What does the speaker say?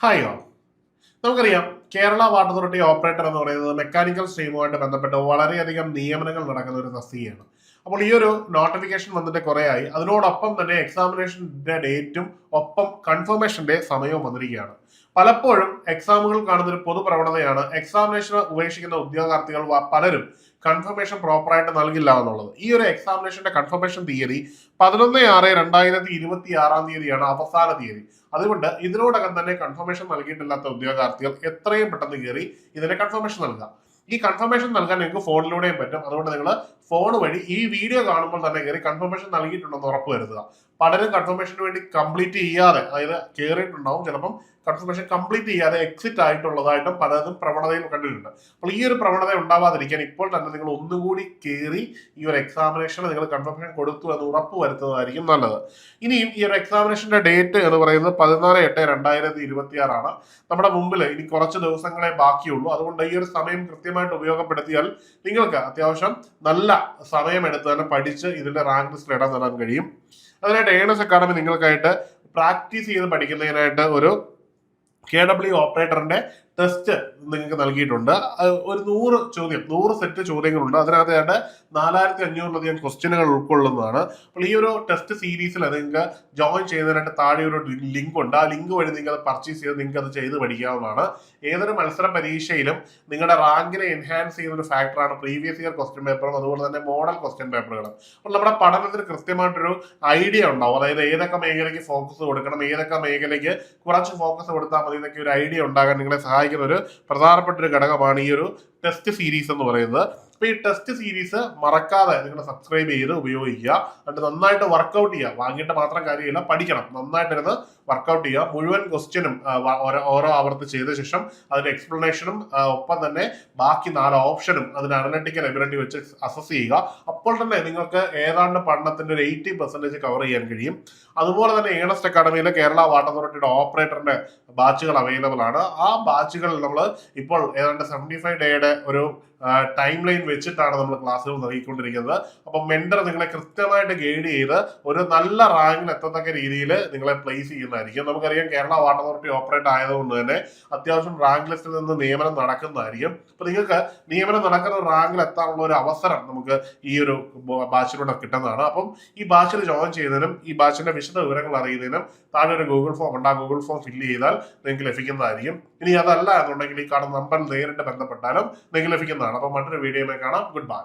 Hi all. നമുക്കറിയാം Kerala water authority operator എന്ന് പറയുന്നത് മെക്കാനിക്കൽ സ്ട്രീമുമായിട്ട് ബന്ധപ്പെട്ട് വളരെയധികം നിയമനങ്ങൾ നടക്കുന്ന ഒരു തസ്തികയാണ്. അപ്പോൾ ഈ ഒരു നോട്ടിഫിക്കേഷൻ വന്നിട്ട് കുറേ ആയി. അതിനോടൊപ്പം തന്നെ എക്സാമിനേഷന്റെ ഡേറ്റും ഒപ്പം കൺഫർമേഷന്റെ സമയവും വന്നിരിക്കുകയാണ്. പലപ്പോഴും എക്സാമുകൾ കാണുന്ന ഒരു പൊതു പ്രവണതയാണ് എക്സാമിനേഷൻ ഉപേക്ഷിക്കുന്ന ഉദ്യോഗാർത്ഥികൾ പലരും കൺഫർമേഷൻ പ്രോപ്പറായിട്ട് നൽകില്ല എന്നുള്ളത്. ഈ ഒരു എക്സാമിനേഷന്റെ കൺഫർമേഷൻ തീയതി 11/6/2026 അവസാന തീയതി. അതുകൊണ്ട് ഇതിനോടകം തന്നെ കൺഫർമേഷൻ നൽകിയിട്ടില്ലാത്ത ഉദ്യോഗാർത്ഥികൾ എത്രയും പെട്ടെന്ന് കയറി ഇതിന്റെ കൺഫർമേഷൻ നൽകുക. ഈ കൺഫർമേഷൻ നൽകാൻ നിങ്ങൾക്ക് ഫോണിലൂടെയും പറ്റും. അതുകൊണ്ട് നിങ്ങൾ ഫോൺ വഴി ഈ വീഡിയോ കാണുമ്പോൾ തന്നെ കയറി കൺഫർമേഷൻ നൽകിയിട്ടുണ്ടെന്ന് ഉറപ്പ് വരുത്തുക. പലരും കൺഫർമേഷന് വേണ്ടി കംപ്ലീറ്റ് ചെയ്യാതെ, അതായത് കയറിയിട്ടുണ്ടാവും, ചിലപ്പം കൺഫർമേഷൻ കംപ്ലീറ്റ് ചെയ്യാതെ എക്സിറ്റ് ആയിട്ടുള്ളതായിട്ടും പലതും പ്രവണതയിൽ കണ്ടിട്ടുണ്ട്. അപ്പോൾ ഈ ഒരു പ്രവണത ഉണ്ടാവാതിരിക്കാൻ ഇപ്പോൾ തന്നെ നിങ്ങൾ ഒന്നുകൂടി കയറി ഈ ഒരു എക്സാമിനേഷന് നിങ്ങൾ കൺഫർമേഷൻ കൊടുത്തു എന്ന് ഉറപ്പ് വരുത്തുന്നതായിരിക്കും നല്ലത്. ഇനിയും ഈ ഒരു എക്സാമിനേഷന്റെ ഡേറ്റ് എന്ന് പറയുന്നത് 14/8/2026 നമ്മുടെ മുമ്പിൽ ഇനി കുറച്ച് ദിവസങ്ങളെ ബാക്കിയുള്ളൂ. അതുകൊണ്ട് ഈ ഒരു സമയം കൃത്യമായിട്ട് ഉപയോഗപ്പെടുത്തിയാൽ നിങ്ങൾക്ക് അത്യാവശ്യം നല്ല സമയമെടുത്ത് തന്നെ പഠിച്ച് ഇതിന്റെ റാങ്ക് ലിസ്റ്റിൽ ഇടം നേടാൻ കഴിയും. അതിനായിട്ട് ഏണസ് അക്കാഡമി നിങ്ങൾക്കായിട്ട് പ്രാക്ടീസ് ചെയ്ത് പഠിക്കുന്നതിനായിട്ട് ഒരു KW ഓപ്പറേറ്ററിന്റെ ടെസ്റ്റ് നിങ്ങൾക്ക് നൽകിയിട്ടുണ്ട്. ഒരു 100 സെറ്റ് ചോദ്യങ്ങളുണ്ട്. അതിനകത്തായിട്ട് 4500-ലധികം ക്വസ്റ്റ്യനുകൾ ഉൾക്കൊള്ളുന്നതാണ്. അപ്പോൾ ഈ ഒരു ടെസ്റ്റ് സീരീസിൽ നിങ്ങൾക്ക് ജോയിൻ ചെയ്യുന്നതിനായിട്ട് താഴെ ഒരു ലിങ്ക് ഉണ്ട്. ആ ലിങ്ക് വഴി നിങ്ങൾ അത് പർച്ചേസ് ചെയ്ത് നിങ്ങൾക്ക് അത് ചെയ്ത് പഠിക്കാവുന്നതാണ്. ഏതൊരു മത്സര പരീക്ഷയിലും നിങ്ങളുടെ റാങ്കിനെ എൻഹാൻസ് ചെയ്യുന്ന ഒരു ഫാക്ടറാണ് പ്രീവിയസ് ഇയർ ക്വസ്റ്റ്യൻ പേപ്പറും അതുപോലെ തന്നെ മോഡൽ ക്വസ്റ്റ്യൻ പേപ്പറുകളും. അപ്പോൾ നമ്മുടെ പഠനത്തിന് കൃത്യമായിട്ടൊരു ഐഡിയ ഉണ്ടാവും. അതായത് ഏതൊക്കെ മേഖലയ്ക്ക് ഫോക്കസ് കൊടുക്കണം, ഏതൊക്കെ മേഖലയ്ക്ക് കുറച്ച് ഫോക്കസ് കൊടുത്താൽ മതി എന്നൊക്കെ ഒരു ഐഡിയ ഉണ്ടാകാൻ നിങ്ങളെ സഹായിക്കുന്ന ഒരു പ്രധാനപ്പെട്ട ഒരു ഘടകമാണ് ഈ ഒരു ടെസ്റ്റ് സീരീസ് എന്ന് പറയുന്നത്. അപ്പൊ ഈ ടെസ്റ്റ് സീരീസ് മറക്കാതെ നിങ്ങൾ സബ്സ്ക്രൈബ് ചെയ്ത് ഉപയോഗിക്കുക. എന്നിട്ട് നന്നായിട്ട് വർക്കൗട്ട് ചെയ്യുക. വാങ്ങിയിട്ട് മാത്രം കാര്യമില്ല, പഠിക്കണം. നന്നായിട്ടിരുന്ന് വർക്കൗട്ട് ചെയ്യുക. മുഴുവൻ ക്വസ്റ്റ്യനും ഓരോ ആവർത്തി ചെയ്ത ശേഷം അതിന്റെ എക്സ്പ്ലനേഷനും ഒപ്പം തന്നെ ബാക്കി 4 ഓപ്ഷനും അതിന്റെ അനലിറ്റിക്കൽ എബിലിറ്റി വെച്ച് അസസ് ചെയ്യുക. അപ്പോൾ തന്നെ നിങ്ങൾക്ക് ഏതാണ്ട് പഠനത്തിന്റെ ഒരു 80% കവർ ചെയ്യാൻ കഴിയും. അതുപോലെ തന്നെ ഏണസ്റ്റ് അക്കാഡമിയിലെ കേരള വാട്ടർ അതോറിറ്റിയുടെ ഓപ്പറേറ്ററിന്റെ ബാച്ചുകൾ അവൈലബിൾ ആണ്. ആ ബാച്ചുകൾ നമ്മൾ ഇപ്പോൾ ഏതാണ്ട് 75 ഡേയുടെ ഒരു ടൈം ലൈൻ വെച്ചിട്ടാണ് നമ്മൾ ക്ലാസ്സുകൾ നൽകിക്കൊണ്ടിരിക്കുന്നത്. അപ്പം മെന്റർ നിങ്ങളെ കൃത്യമായിട്ട് ഗൈഡ് ചെയ്ത് ഒരു നല്ല റാങ്കിൽ എത്തത്തക്ക രീതിയിൽ നിങ്ങളെ പ്ലേസ് ചെയ്യുന്നതായിരിക്കും. നമുക്കറിയാം കേരള വാട്ടർ അതോറിറ്റി ഓപ്പറേറ്റ് ആയതുകൊണ്ട് തന്നെ അത്യാവശ്യം റാങ്ക് ലിസ്റ്റിൽ നിന്ന് നിയമനം നടക്കുന്നതായിരിക്കും. അപ്പൊ നിങ്ങൾക്ക് നിയമനം നടക്കുന്ന റാങ്കിൽ എത്താനുള്ള ഒരു അവസരം നമുക്ക് ഈ ഒരു ബാച്ചിലൂടെ കിട്ടുന്നതാണ്. അപ്പം ഈ ബാച്ചിൽ ജോയിൻ ചെയ്യുന്നതിനും ഈ ബാച്ചിന്റെ വിശദ വിവരങ്ങൾ അറിയുന്നതിനും താഴെ ഒരു ഗൂഗിൾ ഫോം ഉണ്ട്. ആ ഗൂഗിൾ ഫോം ഫില്ല് ചെയ്താൽ നിങ്ങൾക്ക് ലഭിക്കുന്നതായിരിക്കും. ഇനി അതല്ല എന്നുണ്ടെങ്കിൽ ഈ കാണുന്ന നമ്പറിൽ നേരിട്ട് ബന്ധപ്പെട്ടാലും നിങ്ങൾക്ക് ലഭിക്കുന്നതാണ്. അപ്പൊ മറ്റൊരു വീഡിയോയിൽ കാണാം. Good bye.